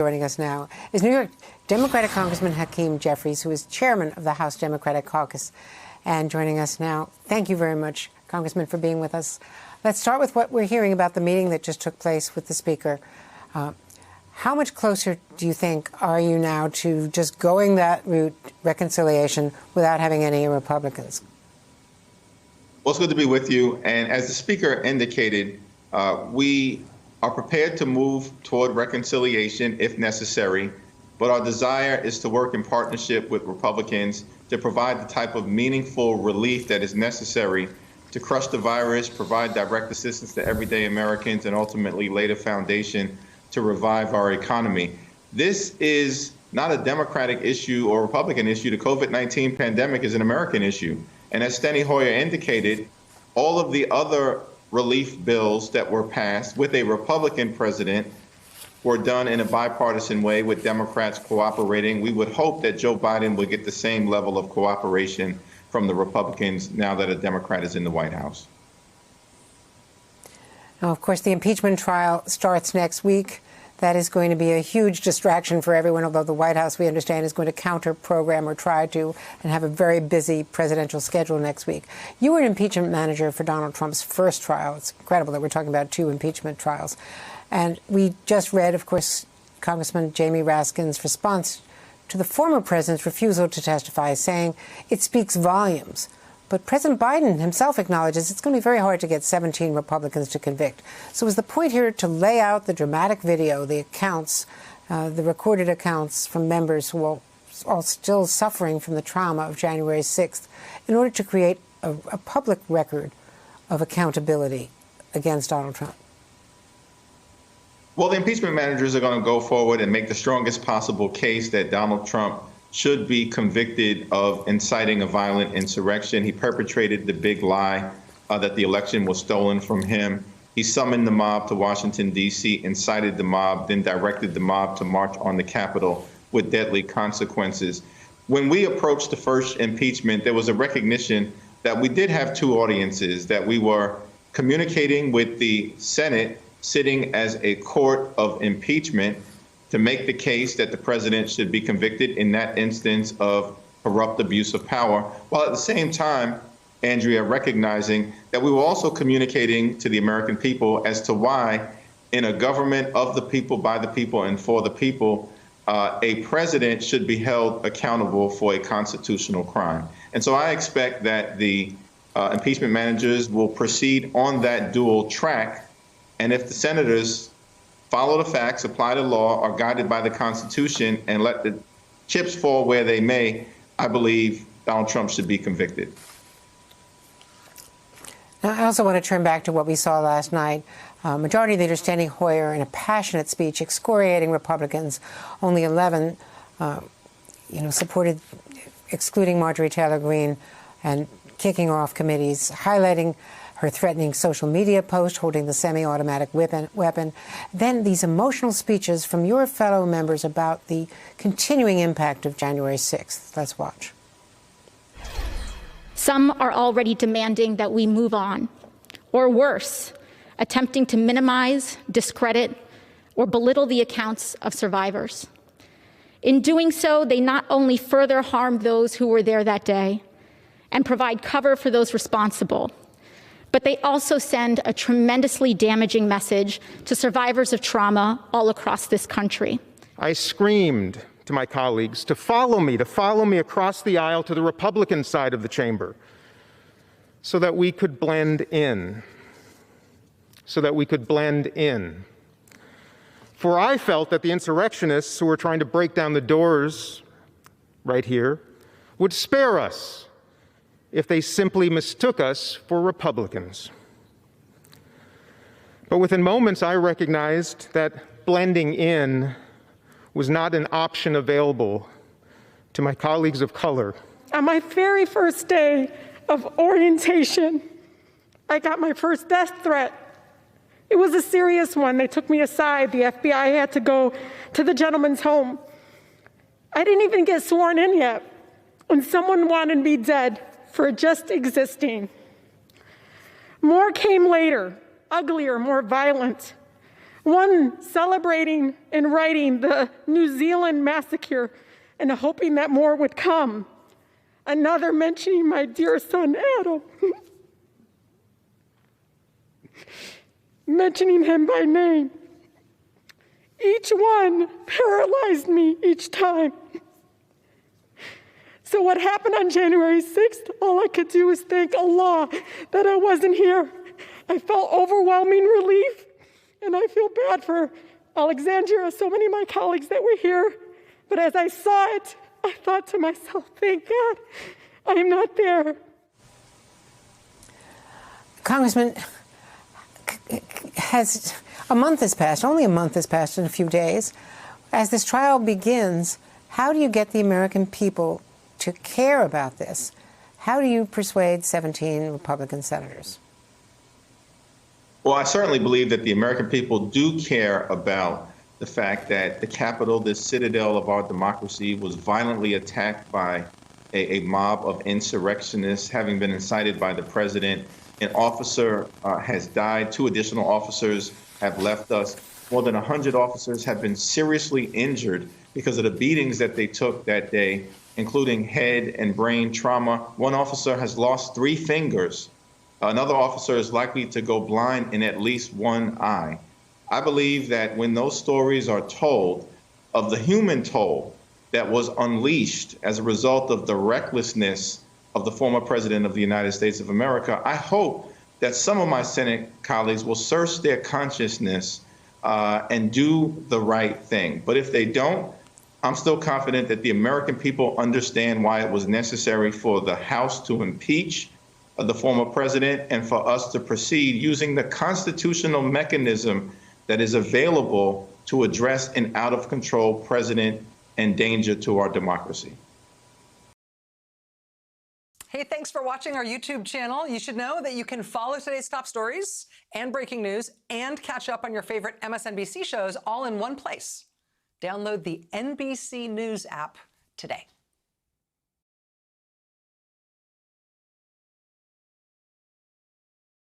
Joining us now is New York Democratic Congressman Hakeem Jeffries, who is chairman of the House Democratic Caucus. And joining us now, thank you very much, Congressman, for being with us. Let's start with what we're hearing about the meeting that just took place with the Speaker. How much closer do you think are you now to just going that route, reconciliation, without having any Republicans? Well, it's good to be with you. And as the Speaker indicated, we are prepared to move toward reconciliation if necessary, but our desire is to work in partnership with Republicans to provide the type of meaningful relief that is necessary to crush the virus, provide direct assistance to everyday Americans, and ultimately lay the foundation to revive our economy. This is not a Democratic issue or Republican issue. The COVID-19 pandemic is an American issue. And as Steny Hoyer indicated, all of the other relief bills that were passed with a Republican president were done in a bipartisan way with Democrats cooperating. We would hope that Joe Biden would get the same level of cooperation from the Republicans now that a Democrat is in the White House. Now, of course, the impeachment trial starts next week. That is going to be a huge distraction for everyone, although the White House, we understand, is going to counter-program or try to and have a very busy presidential schedule next week. You were an impeachment manager for Donald Trump's first trial. It's incredible that we're talking about two impeachment trials. And we just read, of course, Congressman Jamie Raskin's response to the former president's refusal to testify, saying it speaks volumes. But President Biden himself acknowledges it's going to be very hard to get 17 Republicans to convict. So is the point here to lay out the dramatic video, the accounts, the recorded accounts from members who are still suffering from the trauma of January 6th in order to create a public record of accountability against Donald Trump? Well, the impeachment managers are going to go forward and make the strongest possible case that Donald Trump should be convicted of inciting a violent insurrection. He perpetrated the big lie that the election was stolen from him. He summoned the mob to Washington, D.C., incited the mob, then directed the mob to march on the Capitol with deadly consequences. When we approached the first impeachment, there was a recognition that we did have two audiences, that we were communicating with the Senate, sitting as a court of impeachment, to make the case that the president should be convicted in that instance of corrupt abuse of power, while at the same time, Andrea, recognizing that we were also communicating to the American people as to why, in a government of the people, by the people, and for the people, a president should be held accountable for a constitutional crime. And so I expect that the impeachment managers will proceed on that dual track. And if the senators follow the facts, apply the law, are guided by the Constitution, and let the chips fall where they may, I believe Donald Trump should be convicted. Now, I also want to turn back to what we saw last night. Majority Leader Steny Hoyer, in a passionate speech, excoriating Republicans. Only 11, supported excluding Marjorie Taylor Greene and kicking her off committees, highlighting her threatening social media post, holding the semi-automatic weapon. Then these emotional speeches from your fellow members about the continuing impact of January 6th. Let's watch. Some are already demanding that we move on, or worse, attempting to minimize, discredit, or belittle the accounts of survivors. In doing so, they not only further harm those who were there that day and provide cover for those responsible, but they also send a tremendously damaging message to survivors of trauma all across this country. I screamed to my colleagues to follow me across the aisle to the Republican side of the chamber so that we could blend in, For I felt that the insurrectionists who were trying to break down the doors right here would spare us if they simply mistook us for Republicans. But within moments, I recognized that blending in was not an option available to my colleagues of color. On my very first day of orientation, I got my first death threat. It was a serious one. They took me aside. The FBI had to go to the gentleman's home. I didn't even get sworn in yet, and someone wanted me dead for just existing. More came later, uglier, more violent. One celebrating and writing the New Zealand massacre and hoping that more would come. Another mentioning my dear son, Adam. Mentioning him by name. Each one paralyzed me each time. So what happened on January 6th, all I could do was thank Allah that I wasn't here. I felt overwhelming relief, and I feel bad for Alexandria, so many of my colleagues that were here. But as I saw it, I thought to myself, thank God I am not there. Congressman, a month has passed, only a month has passed in a few days. As this trial begins, how do you get the American people to care about this? How do you persuade 17 Republican senators? Well, I certainly believe that the American people do care about the fact that the Capitol, this citadel of our democracy, was violently attacked by a mob of insurrectionists, having been incited by the president. An officer has died. 2 additional officers have left us. More than 100 officers have been seriously injured because of the beatings that they took that day, including head and brain trauma. 1 officer has lost 3 fingers. Another officer is likely to go blind in at least 1 eye. I believe that when those stories are told of the human toll that was unleashed as a result of the recklessness of the former president of the United States of America, I hope that some of my Senate colleagues will search their consciousness and do the right thing. But if they don't, I'm still confident that the American people understand why it was necessary for the House to impeach the former president and for us to proceed using the constitutional mechanism that is available to address an out-of-control president and danger to our democracy. Hey, thanks for watching our YouTube channel. You should know that you can follow today's top stories and breaking news and catch up on your favorite MSNBC shows all in one place. Download the NBC News app today.